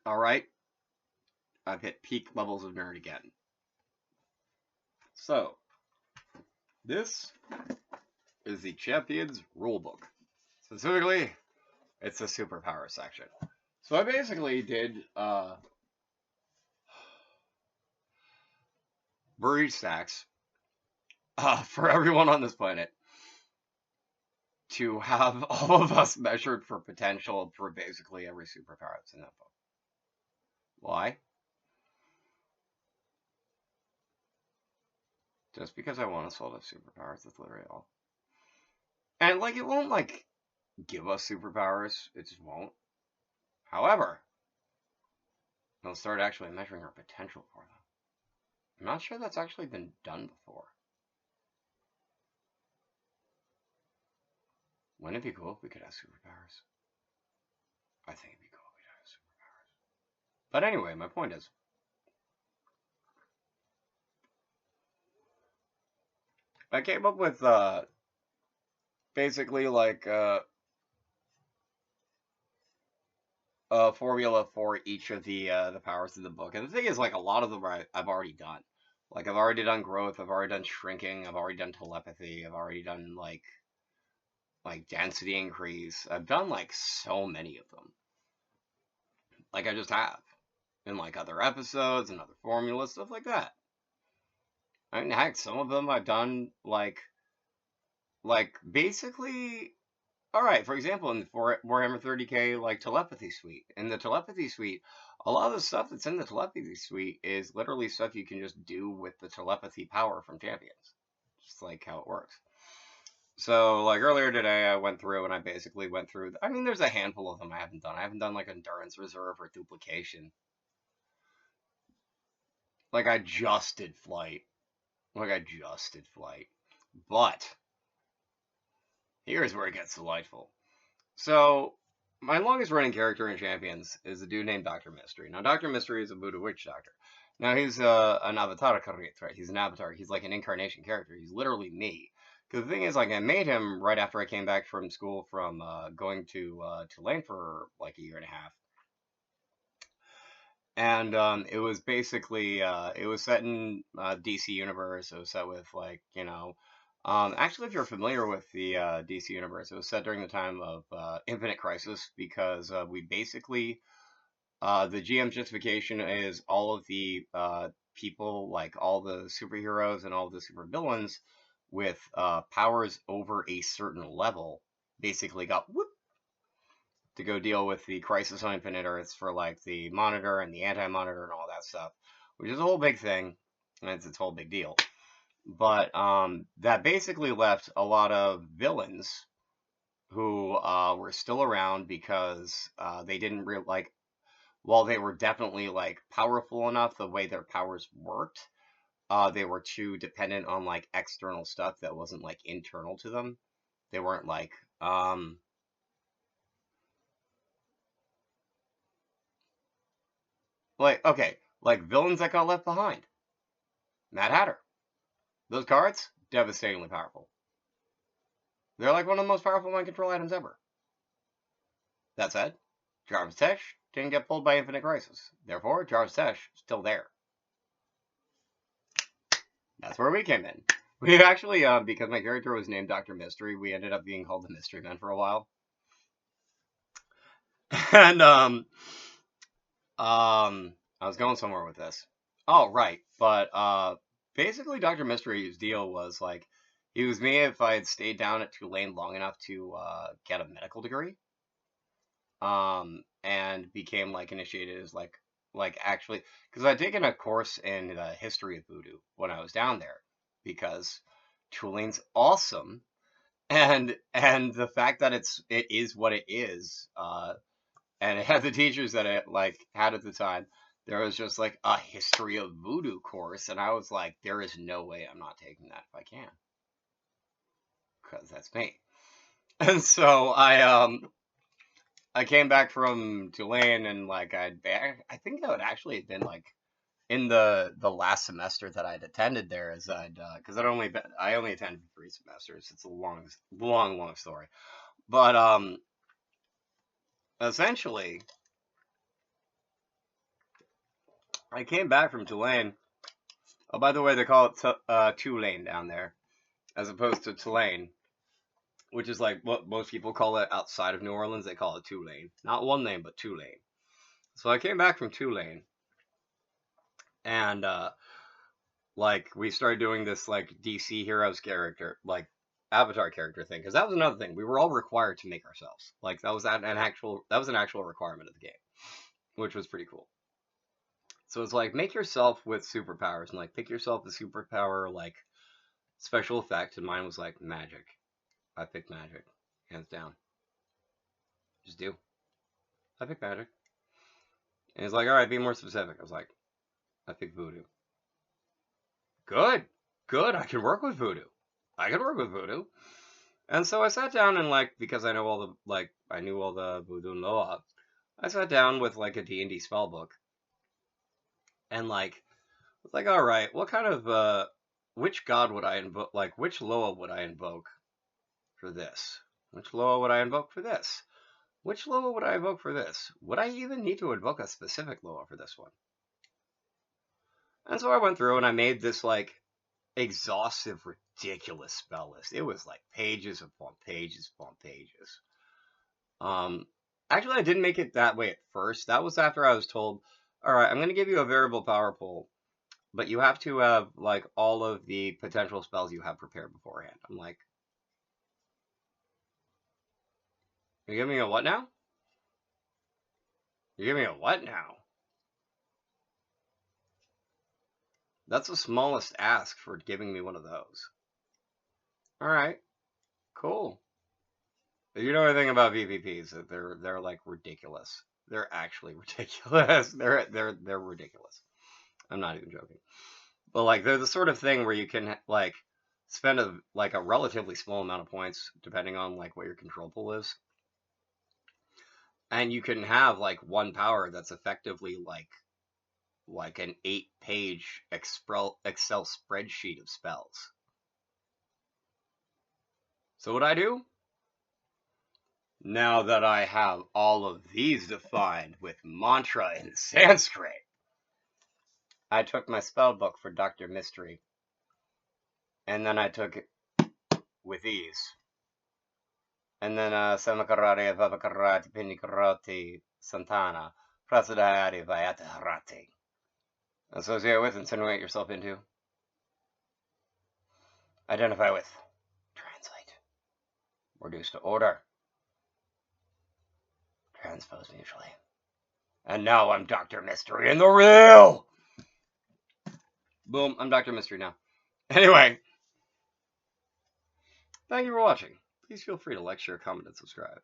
Alright, I've hit peak levels of nerd again. So, this is the Champions Rulebook. Specifically, it's the superpower section. So I basically did breed stacks for everyone on this planet to have all of us measured for potential for basically every superpower that's in that book. Why? Just because I want us all to have superpowers, that's literally all. And like it won't like give us superpowers, it just won't. However, it'll start actually measuring our potential for them. I'm not sure that's actually been done before. Wouldn't it be cool if we could have superpowers? I think it'd be cool if we could have superpowers. But anyway, my point is, I came up with basically like a formula for each of the powers of the book. And the thing is, like a lot of them I've already done. Like I've already done growth, I've already done shrinking, I've already done telepathy, I've already done like density increase. I've done like so many of them. Like I just have in like other episodes and other formulas, stuff like that. I mean, heck, some of them I've done like basically. All right, for example, in the Warhammer 30K like telepathy suite, in the telepathy suite, a lot of the stuff that's in the telepathy suite is literally stuff you can just do with the telepathy power from champions, just like how it works. So, like earlier today, I went through and I basically went through. I mean, there's a handful of them I haven't done. I haven't done like endurance reserve or duplication. Like I just did flight. Like I just did flight. But here's where it gets delightful. So, my longest running character in Champions is a dude named Dr. Mystery. Now, Dr. Mystery is a Voodoo Witch Doctor. Now, he's an avatar, right? He's an avatar. He's like an incarnation character. He's literally me. Because the thing is, like, I made him right after I came back from school from going to Tulane for like a year and a half. And it was basically, it was set in DC Universe. It was set with, like, actually, if you're familiar with the DC Universe, it was set during the time of Infinite Crisis because we basically, the GM justification is all of the people, like all the superheroes and all the supervillains with powers over a certain level, basically got whoop to go deal with the Crisis on Infinite Earths for like the Monitor and the Anti-Monitor and all that stuff, which is a whole big thing, and it's a whole big deal. But that basically left a lot of villains who were still around because they didn't like, while they were definitely like powerful enough the way their powers worked, they were too dependent on like external stuff that wasn't like internal to them. They weren't like okay, like villains that got left behind. Mad Hatter. Those cards, devastatingly powerful. They're like one of the most powerful mind control items ever. That said, Jarvis Tesh didn't get pulled by Infinite Crisis. Therefore, Jarvis Tesh is still there. That's where we came in. We actually, because my character was named Dr. Mystery, we ended up being called the Mystery Men for a while. And, I was going somewhere with this. Oh, right. But, basically, Dr. Mystery's deal was, like, he was me if I had stayed down at Tulane long enough to, get a medical degree. And became, like, initiated as, like actually, because I'd taken a course in the history of voodoo when I was down there, because Tulane's awesome, and the fact that it is what it is, and it had the teachers that it like had at the time. There was just like a history of voodoo course, and I was like, there is no way I'm not taking that if I can, because that's me. And so I came back from Tulane, and like I think I would actually have been like in the last semester that I'd attended there, as because I only attended for 3 semesters. It's a long story, but essentially I came back from Tulane. Oh, by the way, they call it Tulane down there, as opposed to Tulane, which is like what most people call it outside of New Orleans. They call it Tulane. Not one lane, but Tulane. So I came back from Tulane, and like we started doing this like DC Heroes character, like Avatar character thing, because that was another thing. We were all required to make ourselves. Like that was an actual requirement of the game, which was pretty cool. So it's like make yourself with superpowers and like pick yourself a superpower like special effect, and mine was like magic. I picked magic, hands down. Just do. I picked magic. And he's like, all right, be more specific. I was like, I picked voodoo. Good, good. I can work with voodoo. I can work with voodoo. And so I sat down and like because I know all the like I knew all the voodoo law. I sat down with like a D&D spell book and like was like, all right, what kind of which god would I invoke? Like which Loa would I invoke for this? Which Loa would I invoke for this? Which Loa would I invoke for this? Would I even need to invoke a specific Loa for this one? And so I went through and I made this like exhaustive, ridiculous spell list. It was like pages upon pages upon pages. Um, Actually, I didn't make it that way at first. That was after I was told, all right, I'm going to give you a variable power pool, but you have to have like all of the potential spells you have prepared beforehand. I'm like, you're giving me a what now? You're giving me a what now? That's the smallest ask for giving me one of those. All right, cool. If you know anything about VPPs, that they're like ridiculous. They're actually ridiculous. They're ridiculous. I'm not even joking. But like they're the sort of thing where you can like spend a relatively small amount of points depending on like what your control pool is, and you can have like one power that's effectively like an 8-page Excel spreadsheet of spells. So what I do now that I have all of these defined with mantra in Sanskrit, I took my spell book for Dr. Mystery, and then I took it with ease. And then Samakarate, Vavakarati, Pinikarati, Santana, Prasadayati, Vayataharati. Associate with, insinuate yourself into. Identify with. Translate. Reduce to order. Transpose mutually. And now I'm Dr. Mystery in the real! Boom, I'm Dr. Mystery now. Anyway, thank you for watching. Please feel free to like, share, comment, and subscribe.